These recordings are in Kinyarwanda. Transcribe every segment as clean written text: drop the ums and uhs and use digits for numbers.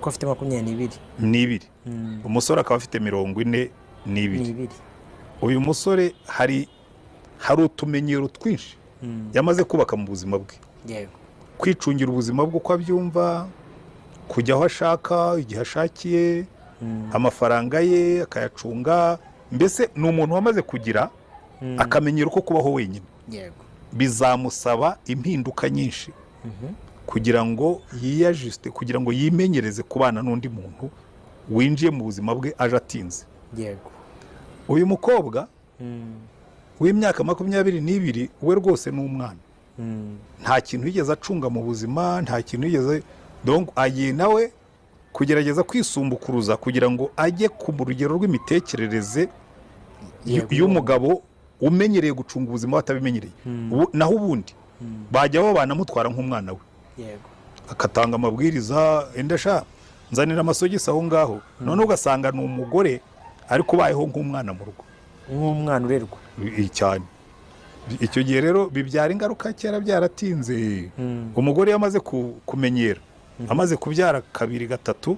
ko afite 22 n'ibiri umusore akaba afite 42. uyu musore hari utumenyero twinshi yamaze kubaka mu buzima bwe. yego kwicungira ubuzima bwe uko abyumva, kujya aho ashaka igihe ashakiye, amafaranga ye akayacunga. Mbese ni umuntu wamaze kugira akamenyero ko kubaho wenyine. yego bizamusaba impinduka nyinshi kugira ngo yiyajuste, kugira ngo yimenyereze kubana n'undi muntu winjiye mu buzima bwe aje atinze. yego uyu mukobwa w'imyaka 22 we rwose ni umwana. nta kintu yigeze acunga mu buzima, nta kintu yigeze, donc agiye nawe kugerageza kwisumbukuruza kugira ngo ajye ku rugero rw'imitekerereze y'umugabo umenyereye gucunga ubuzima batabimenyereye. naho ubundi bajya banamutwara nk'umwana we. yego akatanga amabwiriza, endasha nzanira amasogisi aho ngaho. none ugasanga ni umugore ariko ubayeho nk'umwana mu rugo, nk'umwana urerwa cyane. icyo gihe rero bibyara ingaruka kera byaratinze. umugore yamaze kumenyera, amaze kubyara 2 3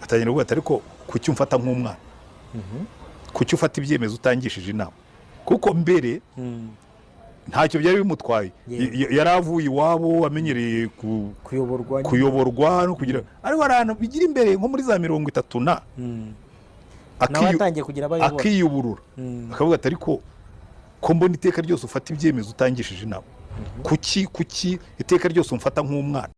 atangira kuvuga ati ariko kuki umfata nk'umwana, kuki ufata ibyemezo utangishije inama. kuko mbere ntacyo byari bimutwaye, yari avuye iwabo amenyereye kuyoborwa no kugira, ariko abantu bigira imbere nko muri za 30 na akiyuburura akavuga ati ariko ko mbona iteka ryose ufata ibyemezo utangishije inama, kuki iteka ryose umfata nk'umwana.